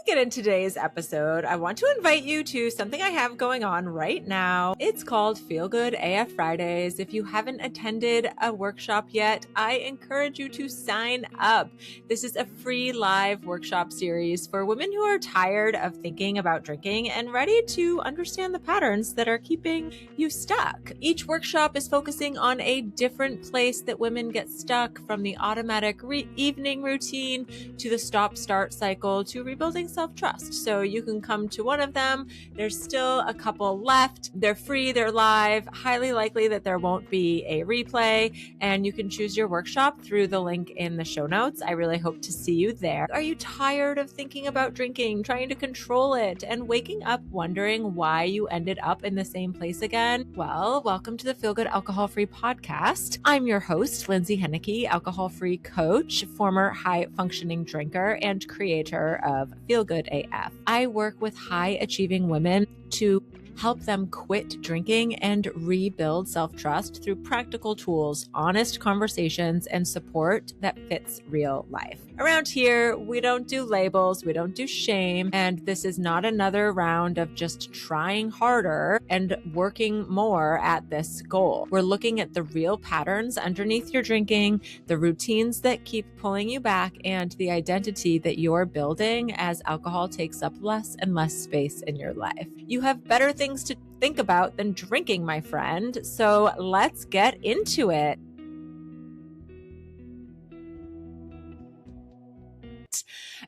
get into today's episode, I want to invite you to something I have going on right now. It's called Feel Good AF Fridays. If you haven't attended a workshop yet, I encourage you to sign up. This is a free live workshop series for women who are tired of thinking about drinking and ready to understand the patterns that are keeping you stuck. Each workshop is focusing on a different place that women get stuck, from the automatic evening routine to the stop-start cycle to rebuilding self-trust. So you can come to one of them. There's still a couple left. They're free, they're live, highly likely that there won't be a replay, and you can choose your workshop through the link in the show notes. I really hope to see you there. Are you tired of thinking about drinking, trying to control it, and waking up wondering why you ended up in the same place again? Well, welcome to the Feel Good Alcohol-Free podcast. I'm your host, Lindsay, alcohol-free coach, former high-functioning drinker, and creator of Feel Good AF. I work with high-achieving women to help them quit drinking and rebuild self-trust through practical tools, honest conversations, and support that fits real life. Around here, we don't do labels, we don't do shame, and this is not another round of just trying harder and working more at this goal. We're looking at the real patterns underneath your drinking, the routines that keep pulling you back, and the identity that you're building as alcohol takes up less and less space in your life. You have better things to think about than drinking, my friend. So let's get into it.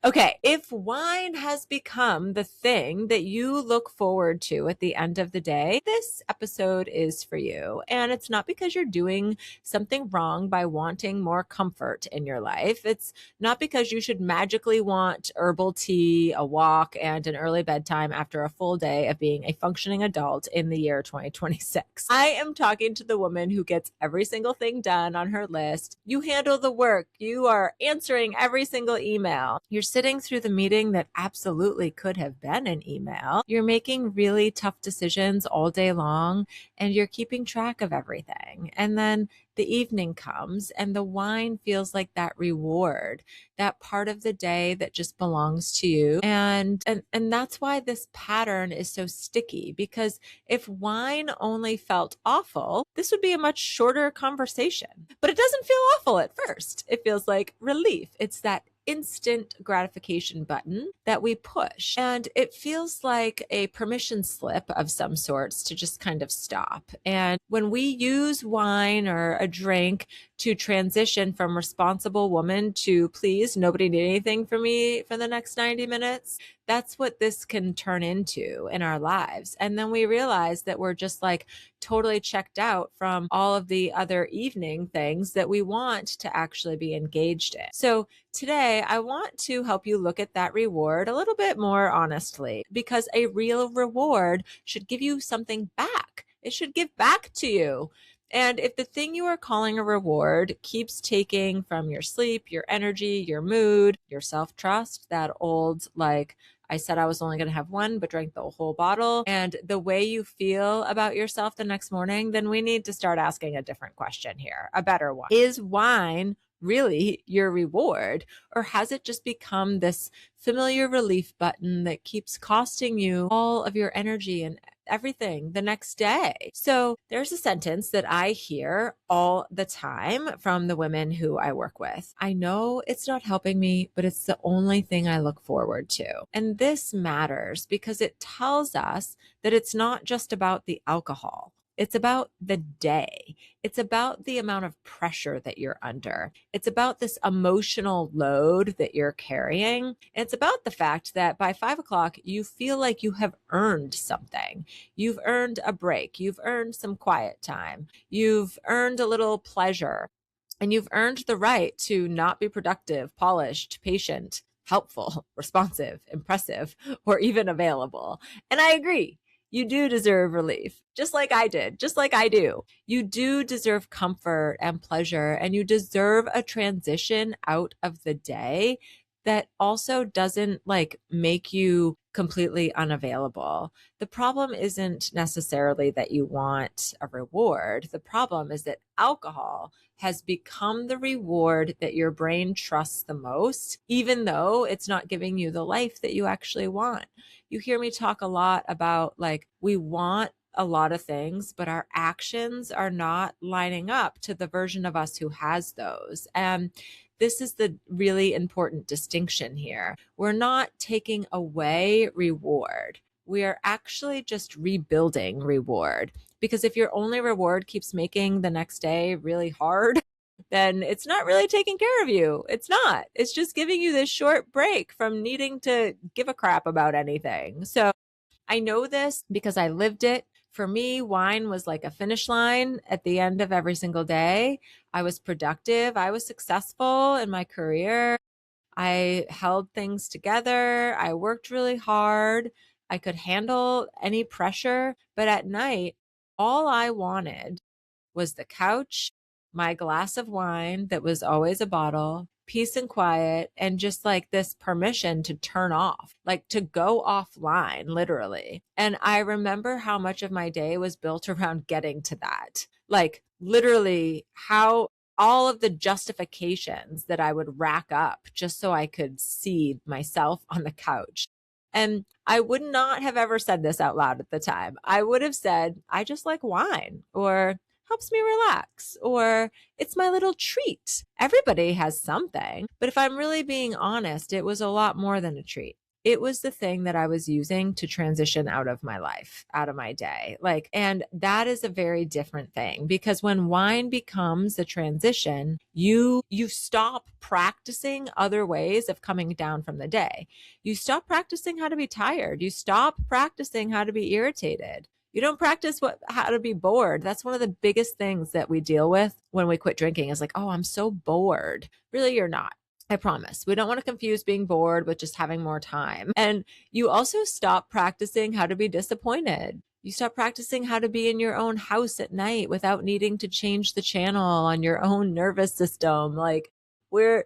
Okay, if wine has become the thing that you look forward to at the end of the day, this episode is for you. And it's not because you're doing something wrong by wanting more comfort in your life. It's not because you should magically want herbal tea, a walk, and an early bedtime after a full day of being a functioning adult in the year 2026. I am talking to the woman who gets every single thing done on her list. You handle the work. You are answering every single email. You're sitting through the meeting that absolutely could have been an email. You're making really tough decisions all day long, and you're keeping track of everything. And then the evening comes and the wine feels like that reward, that part of the day that just belongs to you. And that's why this pattern is so sticky, because if wine only felt awful, this would be a much shorter conversation. But it doesn't feel awful at first. It feels like relief. It's that instant gratification button that we push. And it feels like a permission slip of some sorts to just kind of stop. And when we use wine or a drink to transition from responsible woman to please, nobody need anything from me for the next 90 minutes, that's what this can turn into in our lives. And then we realize that we're just like totally checked out from all of the other evening things that we want to actually be engaged in. So today, I want to help you look at that reward a little bit more honestly, because a real reward should give you something back. It should give back to you. And if the thing you are calling a reward keeps taking from your sleep, your energy, your mood, your self-trust, that old, like, I said I was only going to have one, but drank the whole bottle, and the way you feel about yourself the next morning, then we need to start asking a different question here, a better one. Is wine really your reward, or has it just become this familiar relief button that keeps costing you all of your energy and everything the next day? So there's a sentence that I hear all the time from the women who I work with. I know it's not helping me, but it's the only thing I look forward to. And this matters because it tells us that it's not just about the alcohol. It's about the day. It's about the amount of pressure that you're under. It's about this emotional load that you're carrying. It's about the fact that by 5 o'clock, you feel like you have earned something. You've earned a break. You've earned some quiet time. You've earned a little pleasure. And you've earned the right to not be productive, polished, patient, helpful, responsive, impressive, or even available. And I agree. You do deserve relief, just like I did, just like I do. You do deserve comfort and pleasure, and you deserve a transition out of the day that also doesn't like make you completely unavailable. The problem isn't necessarily that you want a reward. The problem is that alcohol has become the reward that your brain trusts the most, even though it's not giving you the life that you actually want. You hear me talk a lot about like, we want a lot of things, but our actions are not lining up to the version of us who has those. And this is the really important distinction here. We're not taking away reward. We are actually just rebuilding reward. Because if your only reward keeps making the next day really hard, then it's not really taking care of you. It's not. It's just giving you this short break from needing to give a crap about anything. So I know this because I lived it. For me, wine was like a finish line at the end of every single day. I was productive. I was successful in my career. I held things together. I worked really hard. I could handle any pressure. But at night, all I wanted was the couch, my glass of wine that was always a bottle, peace and quiet, and just like this permission to turn off, like to go offline, literally. And I remember how much of my day was built around getting to that. Like literally how all of the justifications that I would rack up just so I could see myself on the couch. And I would not have ever said this out loud at the time. I would have said, I just like wine, or helps me relax, or it's my little treat. Everybody has something. But if I'm really being honest, it was a lot more than a treat. It was the thing that I was using to transition out of my life, out of my day. Like, and that is a very different thing, because when wine becomes a transition, you stop practicing other ways of coming down from the day. You stop practicing how to be tired. You stop practicing how to be irritated. You don't practice how to be bored. That's one of the biggest things that we deal with when we quit drinking is like, oh, I'm so bored. Really, you're not. I promise. We don't want to confuse being bored with just having more time. And you also stop practicing how to be disappointed. You stop practicing how to be in your own house at night without needing to change the channel on your own nervous system. Like we're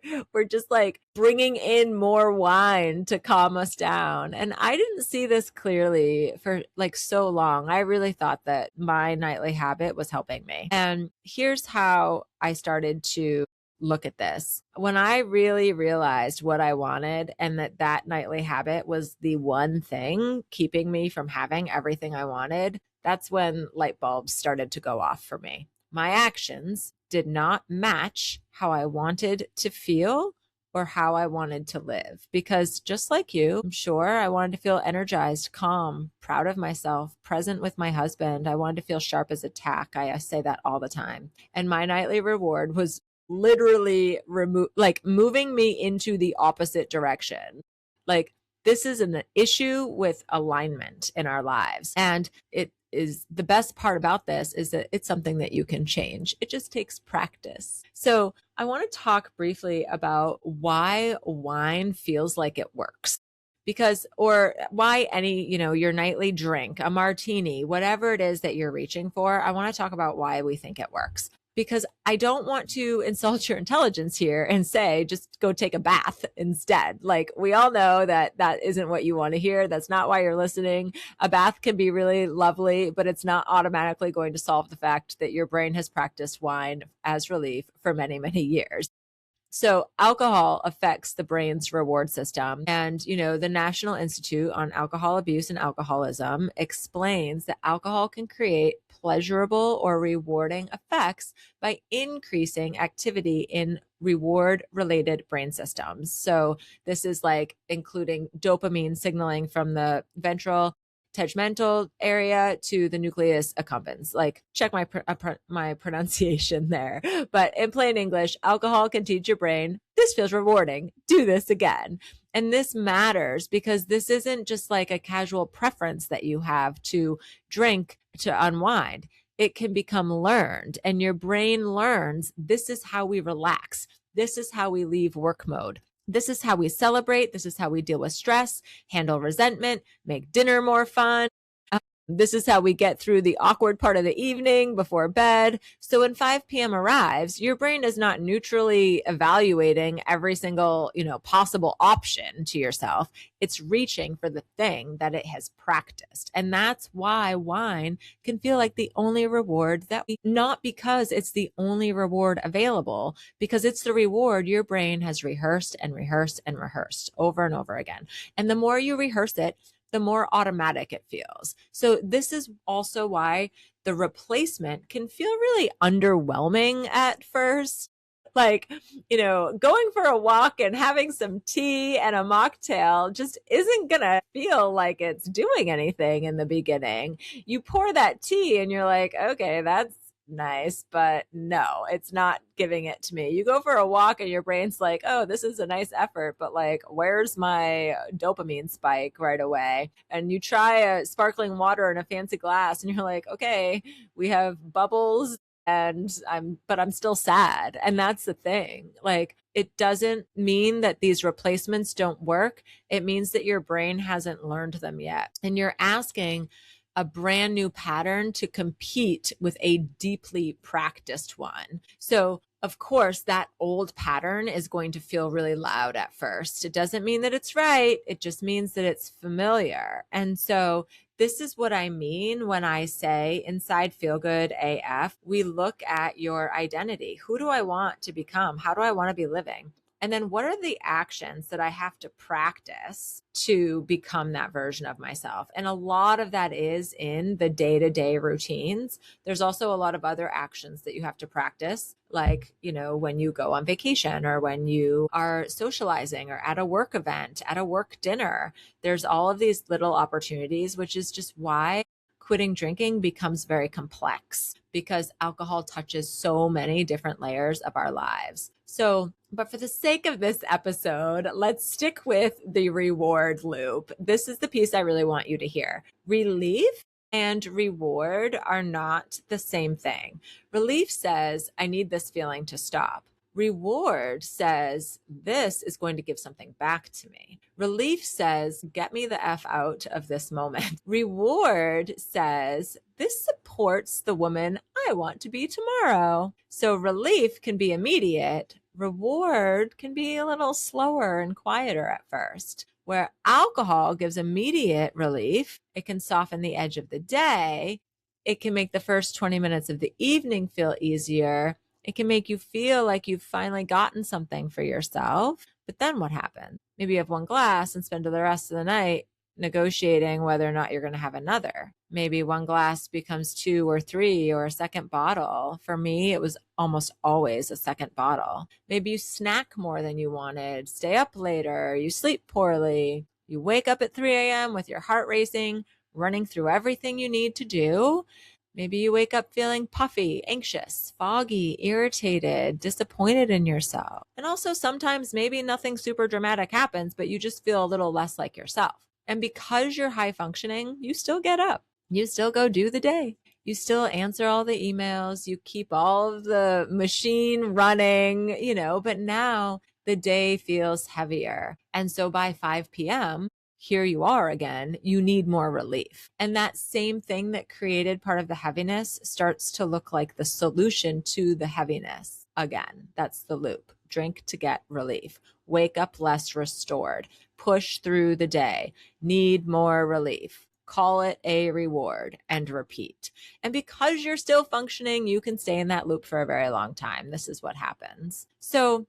just like bringing in more wine to calm us down. And I didn't see this clearly for like so long. I really thought that my nightly habit was helping me. And here's how I started to look at this. When I really realized what I wanted and that nightly habit was the one thing keeping me from having everything I wanted, that's when light bulbs started to go off for me. My actions did not match how I wanted to feel or how I wanted to live. Because just like you, I'm sure I wanted to feel energized, calm, proud of myself, present with my husband. I wanted to feel sharp as a tack. I say that all the time. And my nightly reward was literally moving me into the opposite direction. Like this is an issue with alignment in our lives. And it is the best part about this is that it's something that you can change. It just takes practice. So I want to talk briefly about why wine feels like it works. Because, or why any, your nightly drink, a martini, whatever it is that you're reaching for, I want to talk about why we think it works. Because I don't want to insult your intelligence here and say, just go take a bath instead. Like we all know that isn't what you want to hear. That's not why you're listening. A bath can be really lovely, but it's not automatically going to solve the fact that your brain has practiced wine as relief for many, many years. So alcohol affects the brain's reward system. And, the National Institute on Alcohol Abuse and Alcoholism explains that alcohol can create pleasurable or rewarding effects by increasing activity in reward related brain systems. So this is like including dopamine signaling from the ventral tegmental area to the nucleus accumbens. Like check my pronunciation there. But in plain English, alcohol can teach your brain, this feels rewarding. Do this again. And this matters because this isn't just like a casual preference that you have to drink to unwind. It can become learned, and your brain learns this is how we relax. This is how we leave work mode. This is how we celebrate. This is how we deal with stress, handle resentment, make dinner more fun. This is how we get through the awkward part of the evening before bed. So when 5 p.m. arrives, your brain is not neutrally evaluating every single, possible option to yourself. It's reaching for the thing that it has practiced. And that's why wine can feel like the only reward not because it's the only reward available, because it's the reward your brain has rehearsed and rehearsed and rehearsed over and over again. And the more you rehearse it, the more automatic it feels. So this is also why the replacement can feel really underwhelming at first. Like, going for a walk and having some tea and a mocktail just isn't going to feel like it's doing anything in the beginning. You pour that tea and you're like, okay, that's nice, but no, it's not giving it to me. You go for a walk and your brain's like, oh, this is a nice effort, but like, where's my dopamine spike right away? And you try a sparkling water in a fancy glass and you're like, okay, we have bubbles but I'm still sad. And that's the thing. Like, it doesn't mean that these replacements don't work. It means that your brain hasn't learned them yet. And you're asking a brand new pattern to compete with a deeply practiced one. So of course, that old pattern is going to feel really loud at first. It doesn't mean that it's right. It just means that it's familiar. And so this is what I mean when I say inside Feel Good AF, we look at your identity. Who do I want to become? How do I want to be living? And then what are the actions that I have to practice to become that version of myself? And a lot of that is in the day-to-day routines. There's also a lot of other actions that you have to practice, like, when you go on vacation or when you are socializing or at a work event, at a work dinner. There's all of these little opportunities, which is just why quitting drinking becomes very complex, because alcohol touches so many different layers of our lives. But for the sake of this episode, let's stick with the reward loop. This is the piece I really want you to hear. Relief and reward are not the same thing. Relief says, I need this feeling to stop. Reward says, this is going to give something back to me. Relief says, get me the F out of this moment. Reward says, this supports the woman I want to be tomorrow. So relief can be immediate. Reward can be a little slower and quieter at first. Where alcohol gives immediate relief, it can soften the edge of the day. It can make the first 20 minutes of the evening feel easier. It can make you feel like you've finally gotten something for yourself. But then what happens? Maybe you have one glass and spend the rest of the night negotiating whether or not you're going to have another. Maybe one glass becomes 2 or 3 or a second bottle. For me, it was almost always a second bottle. Maybe you snack more than you wanted, stay up later, you sleep poorly, you wake up at 3 a.m. with your heart racing, running through everything you need to do. Maybe you wake up feeling puffy, anxious, foggy, irritated, disappointed in yourself. And also sometimes maybe nothing super dramatic happens, but you just feel a little less like yourself. And because you're high functioning, you still get up. You still go do the day. You still answer all the emails. You keep all of the machine running, but now the day feels heavier. And so by 5 p.m., here you are again, you need more relief. And that same thing that created part of the heaviness starts to look like the solution to the heaviness again. That's the loop. Drink to get relief. Wake up less restored. Push through the day. Need more relief. Call it a reward and repeat. And because you're still functioning, you can stay in that loop for a very long time. This is what happens. So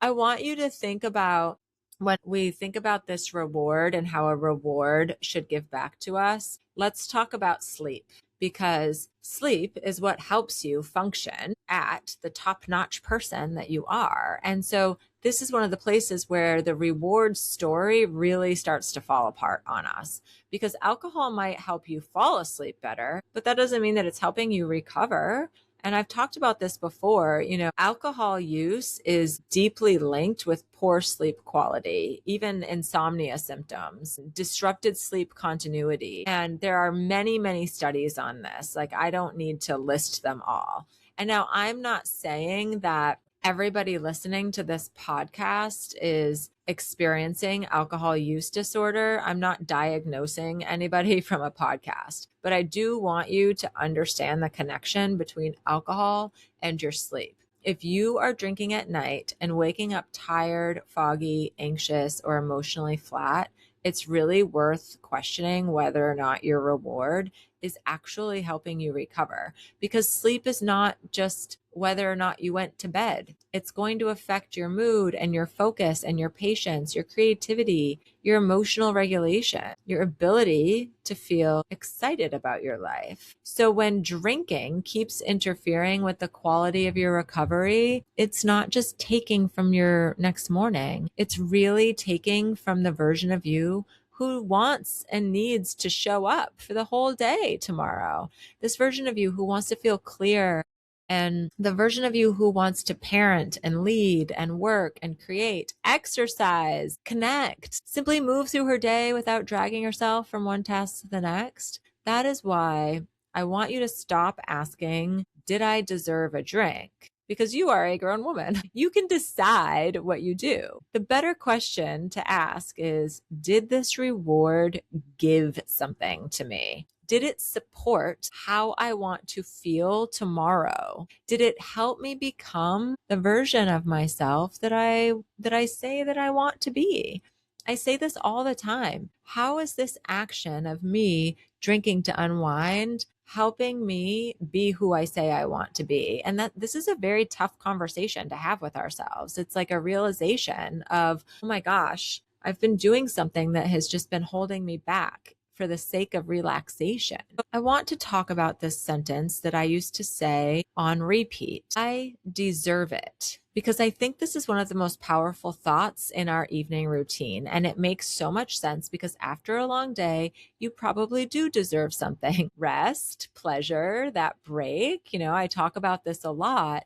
I want you to think about, when we think about this reward and how a reward should give back to us, let's talk about sleep, because sleep is what helps you function at the top-notch person that you are. And so this is one of the places where the reward story really starts to fall apart on us, because alcohol might help you fall asleep better, but that doesn't mean that it's helping you recover. And I've talked about this before, alcohol use is deeply linked with poor sleep quality, even insomnia symptoms, disrupted sleep continuity. And there are many, many studies on this. Like, I don't need to list them all. And now I'm not saying that everybody listening to this podcast is experiencing alcohol use disorder, I'm not diagnosing anybody from a podcast, but I do want you to understand the connection between alcohol and your sleep. If you are drinking at night and waking up tired, foggy, anxious, or emotionally flat, it's really worth questioning whether or not your reward is actually helping you recover, because sleep is not just whether or not you went to bed. It's going to affect your mood and your focus and your patience, your creativity, your emotional regulation, your ability to feel excited about your life. So when drinking keeps interfering with the quality of your recovery, it's not just taking from your next morning. It's really taking from the version of you who wants and needs to show up for the whole day tomorrow. This version of you who wants to feel clear, and the version of you who wants to parent and lead and work and create, exercise, connect, simply move through her day without dragging herself from one task to the next. That is why I want you to stop asking, did I deserve a drink? Because you are a grown woman. You can decide what you do. The better question to ask is, did this reward give something to me? Did it support how I want to feel tomorrow? Did it help me become the version of myself that I say that I want to be? I say this all the time. How is this action of me drinking to unwind helping me be who I say I want to be? And that this is a very tough conversation to have with ourselves. It's like a realization of, oh my gosh, I've been doing something that has just been holding me back for the sake of relaxation. I want to talk about this sentence that I used to say on repeat. I deserve it. Because I think this is one of the most powerful thoughts in our evening routine. And it makes so much sense because after a long day, you probably do deserve something. Rest, pleasure, that break. I talk about this a lot.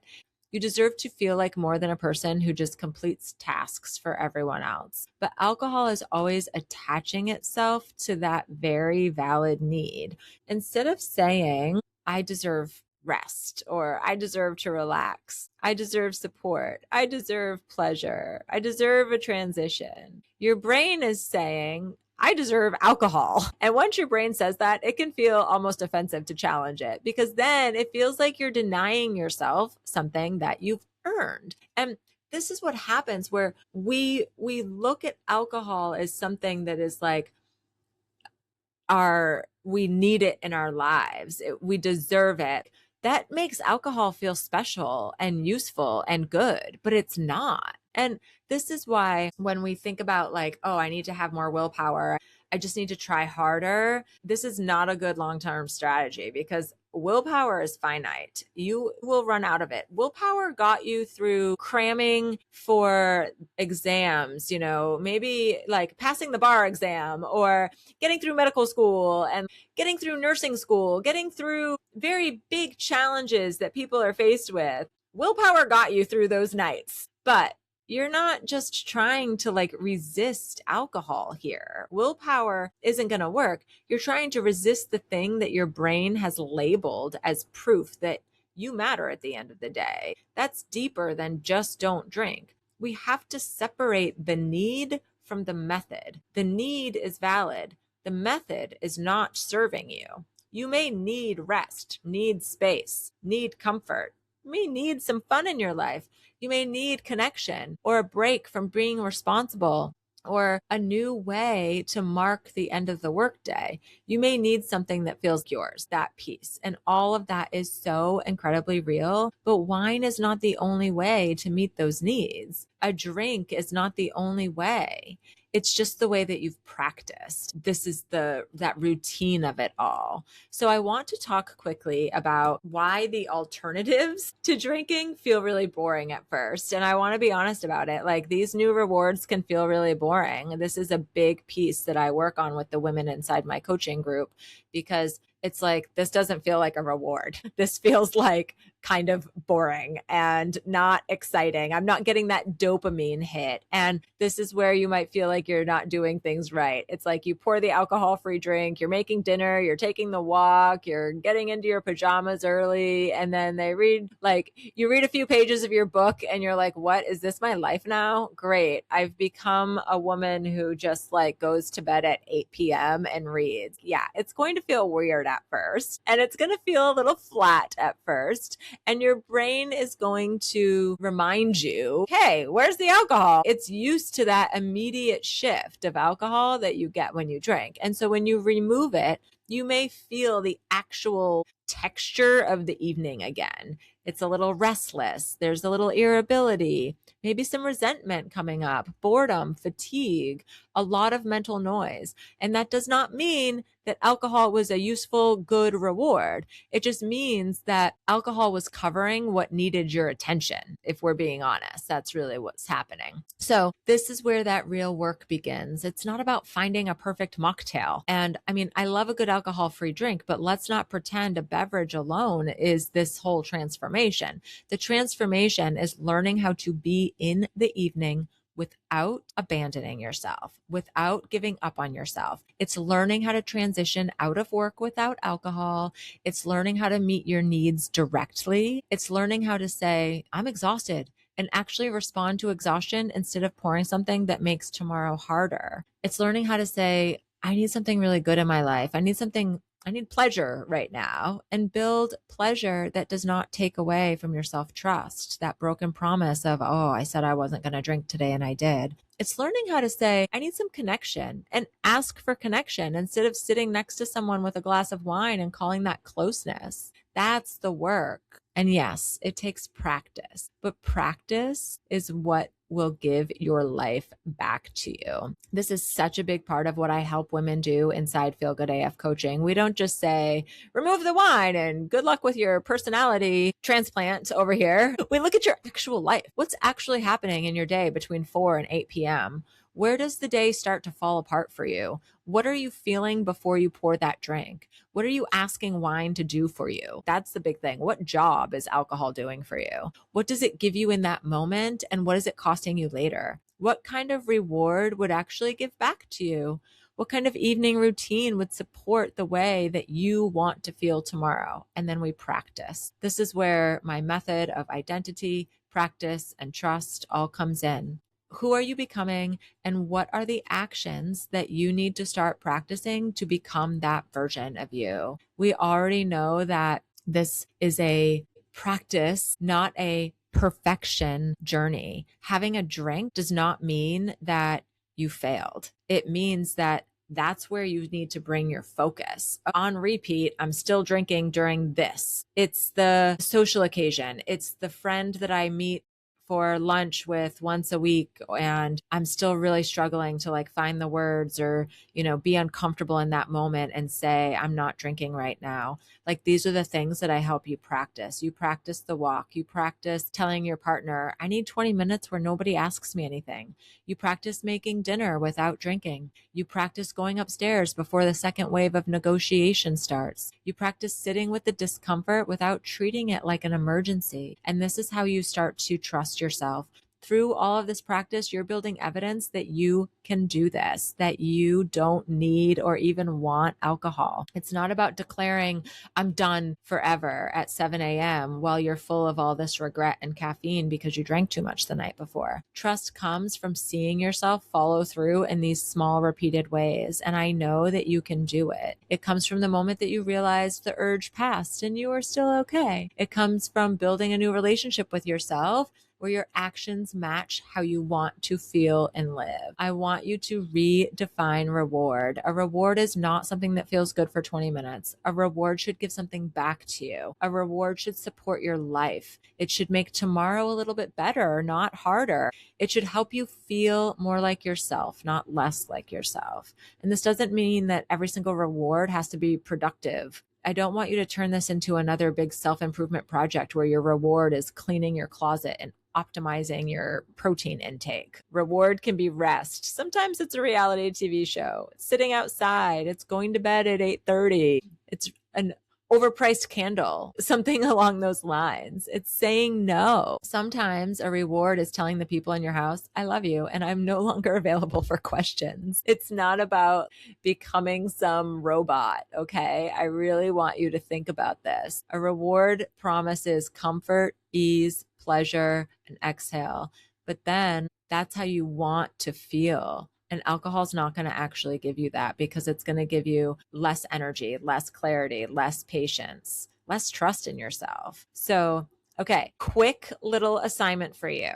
You deserve to feel like more than a person who just completes tasks for everyone else. But alcohol is always attaching itself to that very valid need. Instead of saying, I deserve rest, or I deserve to relax, I deserve support, I deserve pleasure, I deserve a transition, your brain is saying, I deserve alcohol. And once your brain says that, it can feel almost offensive to challenge it, because then it feels like you're denying yourself something that you've earned. And this is what happens where we look at alcohol as something that is like we need it in our lives. We deserve it. That makes alcohol feel special and useful and good, but it's not. And this is why when we think about like, oh, I need to have more willpower, I just need to try harder, this is not a good long-term strategy, because willpower is finite. You will run out of it. Willpower got you through cramming for exams, maybe like passing the bar exam, or getting through medical school and getting through nursing school, getting through very big challenges that people are faced with. Willpower got you through those nights, but you're not just trying to like resist alcohol here. Willpower isn't going to work. You're trying to resist the thing that your brain has labeled as proof that you matter at the end of the day. That's deeper than just don't drink. We have to separate the need from the method. The need is valid. The method is not serving you. You may need rest, need space, need comfort. You may need some fun in your life. You may need connection or a break from being responsible, or a new way to mark the end of the workday. You may need something that feels yours, that peace. And all of that is so incredibly real. But wine is not the only way to meet those needs. A drink is not the only way. It's just the way that you've practiced. This is that routine of it all. So I want to talk quickly about why the alternatives to drinking feel really boring at first. And I want to be honest about it. Like, these new rewards can feel really boring. This is a big piece that I work on with the women inside my coaching group, because it's like, this doesn't feel like a reward. This feels like kind of boring and not exciting. I'm not getting that dopamine hit. And this is where you might feel like you're not doing things right. It's like you pour the alcohol-free drink, you're making dinner, you're taking the walk, you're getting into your pajamas early, and then you read a few pages of your book and you're like, what, is this my life now? Great. I've become a woman who just like goes to bed at 8 p.m. and reads. Yeah, it's going to feel weird at first, and it's going to feel a little flat at first. And your brain is going to remind you, hey, where's the alcohol? It's used to that immediate shift of alcohol that you get when you drink. And so when you remove it, you may feel the actual texture of the evening again. It's a little restless. There's a little irritability, maybe some resentment coming up, boredom, fatigue, a lot of mental noise. And that does not mean that alcohol was a useful, good reward. It just means that alcohol was covering what needed your attention. If we're being honest, that's really what's happening. So this is where that real work begins. It's not about finding a perfect mocktail. And I mean, I love a good alcohol-free drink, but let's not pretend a beverage alone is this whole transformation. The transformation is learning how to be in the evening without abandoning yourself, without giving up on yourself. It's learning how to transition out of work without alcohol. It's learning how to meet your needs directly. It's learning how to say, I'm exhausted, and actually respond to exhaustion instead of pouring something that makes tomorrow harder. It's learning how to say, I need something really good in my life. I need pleasure right now, and build pleasure that does not take away from your self-trust, that broken promise of, oh, I said I wasn't going to drink today and I did. It's learning how to say, I need some connection, and ask for connection instead of sitting next to someone with a glass of wine and calling that closeness. That's the work. And yes, it takes practice, but practice is what will give your life back to you. This is such a big part of what I help women do inside Feel Good AF coaching. We don't just say, remove the wine and good luck with your personality transplant over here. We look at your actual life. What's actually happening in your day between 4 and 8 p.m.? Where does the day start to fall apart for you? What are you feeling before you pour that drink? What are you asking wine to do for you? That's the big thing. What job is alcohol doing for you? What does it give you in that moment? And what is it costing you later? What kind of reward would actually give back to you? What kind of evening routine would support the way that you want to feel tomorrow? And then we practice. This is where my method of identity, practice, and trust all comes in. Who are you becoming, and what are the actions that you need to start practicing to become that version of you? We already know that this is a practice, not a perfection journey. Having a drink does not mean that you failed. It means that that's where you need to bring your focus. On repeat, I'm still drinking during this. It's the social occasion. It's the friend that I meet for lunch with once a week, and I'm still really struggling to like find the words or, be uncomfortable in that moment and say, I'm not drinking right now. Like, these are the things that I help you practice. You practice the walk. You practice telling your partner, I need 20 minutes where nobody asks me anything. You practice making dinner without drinking. You practice going upstairs before the second wave of negotiation starts. You practice sitting with the discomfort without treating it like an emergency. And this is how you start to trust yourself. Through all of this practice, you're building evidence that you can do this, that you don't need or even want alcohol. It's not about declaring, I'm done forever at 7 a.m. while you're full of all this regret and caffeine because you drank too much the night before. Trust comes from seeing yourself follow through in these small, repeated ways. And I know that you can do it. It comes from the moment that you realize the urge passed and you are still okay. It comes from building a new relationship with yourself where your actions match how you want to feel and live. I want you to redefine reward. A reward is not something that feels good for 20 minutes. A reward should give something back to you. A reward should support your life. It should make tomorrow a little bit better, not harder. It should help you feel more like yourself, not less like yourself. And this doesn't mean that every single reward has to be productive. I don't want you to turn this into another big self-improvement project where your reward is cleaning your closet and optimizing your protein intake. Reward can be rest. Sometimes it's a reality TV show. It's sitting outside. It's going to bed at 8:30. It's an overpriced candle, something along those lines. It's saying no. Sometimes a reward is telling the people in your house, I love you and I'm no longer available for questions. It's not about becoming some robot, okay? I really want you to think about this. A reward promises comfort, ease, pleasure, and exhale. But then that's how you want to feel. And alcohol is not going to actually give you that, because it's going to give you less energy, less clarity, less patience, less trust in yourself. So, okay, quick little assignment for you.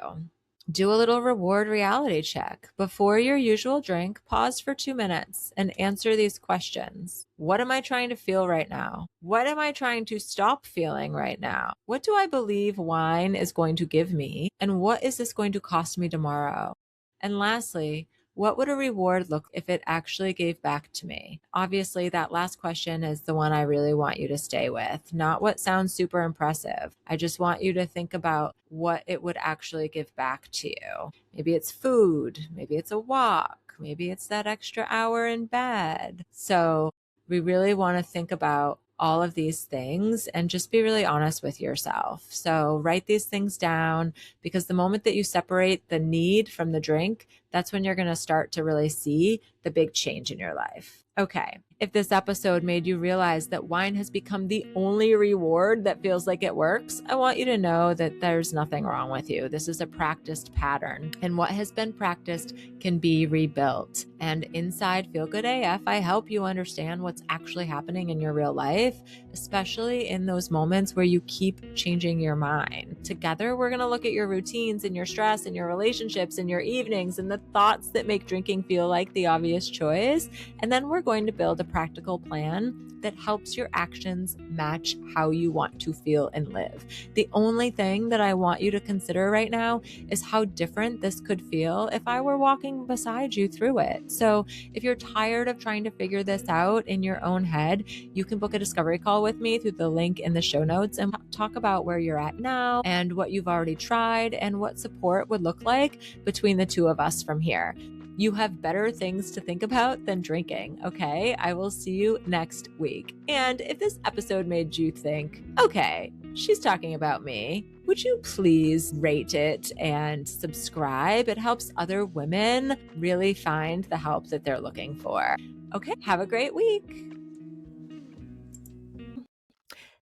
Do a little reward reality check. Before your usual drink, pause for 2 minutes and answer these questions. What am I trying to feel right now? What am I trying to stop feeling right now? What do I believe wine is going to give me? And what is this going to cost me tomorrow? And lastly, what would a reward look if it actually gave back to me? Obviously, that last question is the one I really want you to stay with, not what sounds super impressive. I just want you to think about what it would actually give back to you. Maybe it's food, maybe it's a walk, maybe it's that extra hour in bed. So we really want to think about all of these things and just be really honest with yourself. So write these things down, because the moment that you separate the need from the drink, that's when you're going to start to really see the big change in your life. Okay. If this episode made you realize that wine has become the only reward that feels like it works, I want you to know that there's nothing wrong with you. This is a practiced pattern, and what has been practiced can be rebuilt. And inside Feel Good AF, I help you understand what's actually happening in your real life, especially in those moments where you keep changing your mind. Together, we're going to look at your routines and your stress and your relationships and your evenings and the thoughts that make drinking feel like the obvious choice. And then we're going to build a practical plan that helps your actions match how you want to feel and live. The only thing that I want you to consider right now is how different this could feel if I were walking beside you through it. So if you're tired of trying to figure this out in your own head, you can book a discovery call with me through the link in the show notes and talk about where you're at now and what you've already tried and what support would look like between the two of us from here. You have better things to think about than drinking, okay? I will see you next week. And if this episode made you think, okay, she's talking about me, would you please rate it and subscribe? It helps other women really find the help that they're looking for. Okay, have a great week.